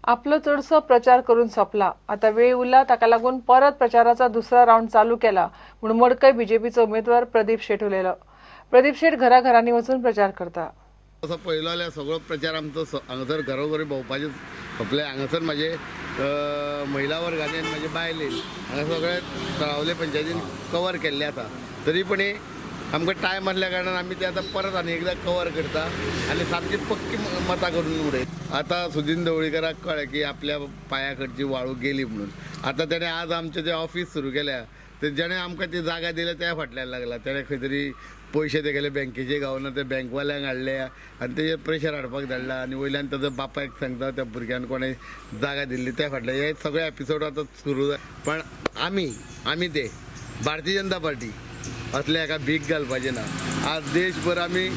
आपलो चडसो प्रचार करून सोंपला. आता वेळ उरला ताका लागून परत प्रचाराचा दुसरा राऊंड चालू केला म्हणून मडकय बीजेपीचो उमेदवार प्रदीप शेट उलयलो. प्रदीप शेट घराघरांनी वचून प्रचार करता. असो पयलो जाल्यार सगळो प्रचार आमचो हांगासर घरोघरी भोंवपाचे सोंपले. हांगासर म्हाजे महिला वर्गांनी आनी म्हाजे बायलेन हांगा सगळे तळावले पंचायतीन कवर केल्ले आसा. तरी पूण आमकां टायम आसल्या कारणान आमी ते आतां परत आनी एकदां कवर करता आनी सामकी पक्की मतां करून उडयता. आतां सुदीन ढवळीकराक कळ्ळें की आपल्या पांया कडची वाळू गेली म्हणून. आतां तेणें आज आमचें जें ऑफिस सुरू केल्या ते जेणें आमकां ती जागा दिल्या त्या फाटल्यान लागला. तेणें खंय तरी पयशे तेगेले बँकेचे गावना ते बँकवाल्यांक हाडले आनी तेजेर प्रेशर हाडपाक धाडला आनी वयल्यान ताजो बापायक सांगता त्या भुरग्यान कोणें जागा दिल्ली त्या फाटल्यान. हे सगळे एपिसोड आतां सुरू जाय. पण आमी ते भारतीय जनता पार्टी असले हाका भीक घालपाचें ना. आज देशभर आमी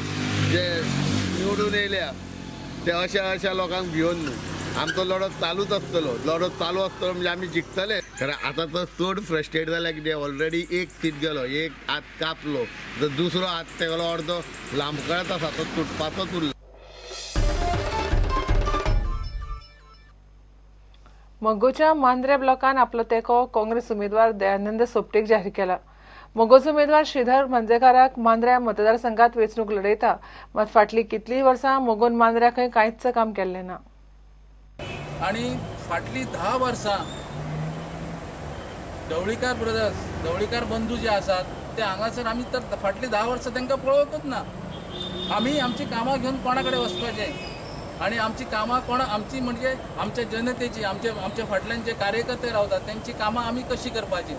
जे निवडून येयल्या ते अशा लोकांक भिवन न्हू. आमचो लढो चालूच आसतलो. लढो चालू आसतलो म्हणजे आमी जिखतले. कारण आतां तो चड फ्रस्ट्रेट जाला कितें ऑलरेडी एक सीट गेलो, एक हात कापलो, जर दुसरो हात तेगेलो अर्दो लांबकळत आसा तो तुटपाचोच उरला. मोगोच्या मांद्रे ब्लॉकान आपलो तेंको काँग्रेस उमेदवार दयानंद सोपटेक जाहीर केला. मोगोचो उमेदवार श्रीधर मंजेकाराक मांद्र्या मतदारसंघात वेंचणूक लढयता. मात फाटलीं कितलीं वर्सां मोगोन मांद्र्याक खंय कांयच काम केल्लें ना. आणि फाटलीं 10 वर्सां ढवळीकार ब्रदर्स, ढवळीकार बंधू जे आसात ते हांगासर आमी तर फाटलीं 10 वर्सां तांकां पळोवंकूच ना. आमी आमची कामां घेवन कोणा कडेन वचपाचें आनी आमची कामां आमची म्हणजे आमच्या जनतेची आमच्या फाटल्यान जे कार्यकर्ते रावतात तेंची कामां आमी कशी करपाची.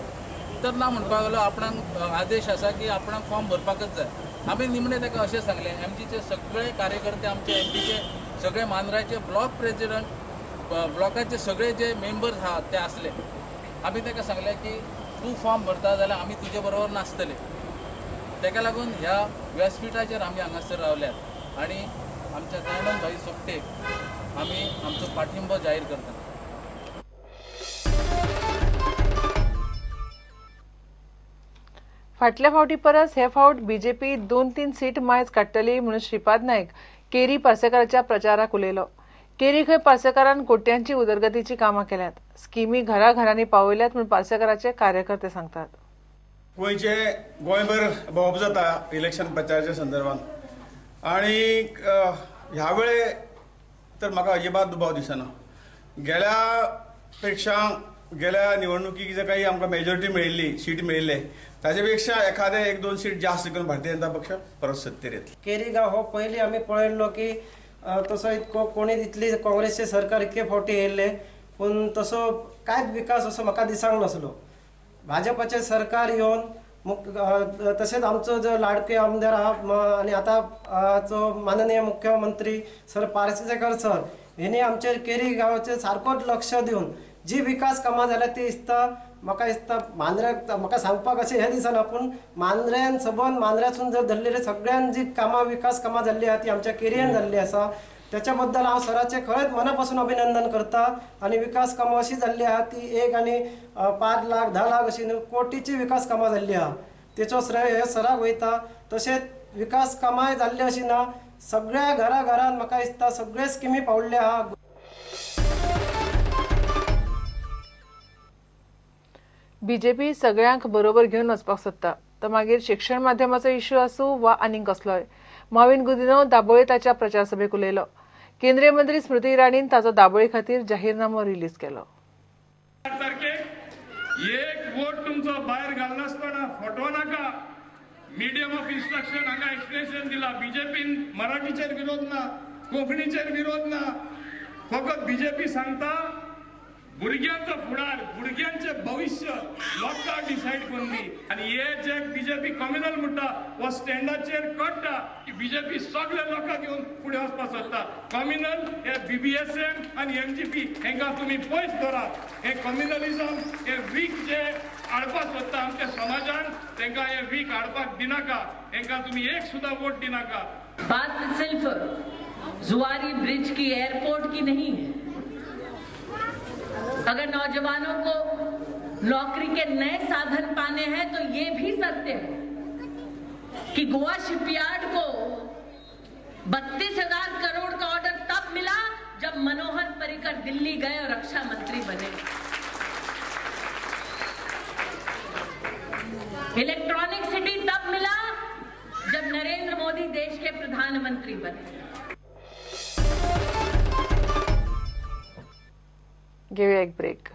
तर ना म्हणपाक लागलो आपणाक आदेश आसा की आपणाक फॉर्म भरपाकच जाय. आमी निमणे ताका अशें सांगलें. एमजीचे सगळे कार्यकर्ते आमचे एमपीचे सगळे मांद्र्याचे ब्लॉक प्रेसिडेंट ब्लॉकाचे सगळे जे मेंबर्स आहात ते आसले. आमी ताका सांगलें की तूं फॉर्म भरता जाल्यार आमी तुजे बरोबर नासतले. ताका लागून ह्या व्यासपीठाचेर आमी हांगासर रावल्यात आनी आमच्या दयानंद भाई सोपटेक आमी आमचो पाठिंबो जाहीर करता. फाटल्या फावटी परस हे फावट बीजेपी 2-3 सीट मायज काडटली म्हणून श्रीपाद नायक केरी पार्सेकाराच्या प्रचाराक उलयलो. केरी खंय पार्सेकारान कोट्यांची उदरगतीची कामां केल्यात. स्किमी घराघरांनी पावयल्यात म्हणून पार्सेकाराचे कार्यकर्ते सांगतात. गोंयचे गोंयभर भोंवप जाता इलेक्शन प्रचाराच्या संदर्भात आनी ह्या वेळे तर म्हाका अजिबात दुबाव दिसना. गेल्या निवडणुकीक जे काही आमकां मेजॉरिटी मेळिल्ली सीट मेळिल्ले ताचे पेक्षा एखादे 1-2 सीट जास्त करून भारतीय जनता पक्ष परत सत्तेर येतलो. केरी गांव हो पयलीं आमी पळयल्लो की तसो इतको कोणी इतली काँग्रेसचे सरकार इतके फावटी येयल्ले पूण तसो कांयच विकास असो म्हाका दिसांक नासलो. भाजपाचें सरकार येवन तशेंच आमचो जो लाडके आमदार आहा आनी आतांचो माननीय मुख्यमंत्री सर पार्सेकर सर हेणी आमचेर केरी गांवाचेर सारकोच लक्ष दिवन जी विकास कामां जाल्या ती म्हाका दिसता मांद्र्याक म्हाका सांगपाक अशें हें दिसना पूण मांद्र्यान सबंद मांद्र्यासून जर धरलेली सगळ्यान जी विकास कामां जाल्ली आहा ती आमच्या केरयेन जाल्ली आसा. त्याच्या बद्दल हांव सराचें खरेंच मनापासून अभिनंदन करता. आनी विकास कामां अशी जाल्ली आहा ती 1 आनी 5 लाख 10 लाख अशी कोटीची विकास कामां जाल्ली आहा. तेचो श्रेय हे सराक वयता. तशेंच विकास कामांय जाल्ली अशी ना. सगळ्या घराघरान म्हाका दिसता सगळे स्किमी पावल्ले आहा. बीजेपी सगळ्यांक बरोबर घेवन वचपाक सोदता. तो मागीर शिक्षण माध्यमाचो इश्यू आसूं वा आनीक कसलोय. माविन गुदिनो दाबोळे ताच्या प्रचार सभेक उलयलो. केंद्रीय मंत्री स्मृती इराणीन ताचो दाबोळे खातीर जाहीरनामो रिलीज केलो. एक वोट तुमचो भायर घालनासतना फटो नाका. मिडियम ऑफ इन्स्ट्रक्शन हांगा एक्सप्लेनेशन दिला. बीजेपीन मराठीचेर विरोध ना, कोंकणीचेर विरोध ना. फकत बीजेपी सांगता भुरग्यांचो फुडार, भुरग्यांचे भविष्य लोकांक डिसायड करनी. आनी हे जे बीजेपी कम्युनल म्हणटा वो स्टँडाचेर कळटा की बीजेपी सगळे लोकांक घेवन फुडें वचपाक सोदता. कम्युनल हे BBSM आनी MGP हांकां तुमी पयस धरात. हे कम्युनलिझम हे वीक जे हाडपाक सोदता आमच्या समाजान तांकां हे वीक हाडपाक दिनाका. हांकां तुमी एक सुद्दां वोट दिनाका. बात सिर्फ जुआरी ब्रिज की, एयरपोर्ट की नहीं है. अगर नौजवानों को नौकरी के नए साधन पाने हैं तो ये भी सत्य है कि गोवा शिपयार्ड को 32,000 करोड़ का ऑर्डर तब मिला जब मनोहर पर्रिकर छोड़कर दिल्ली गए और रक्षा मंत्री बने। इलेक्ट्रॉनिक सिटी तब मिला जब नरेंद्र मोदी देश के प्रधानमंत्री बने। घेऊया एक ब्रेक।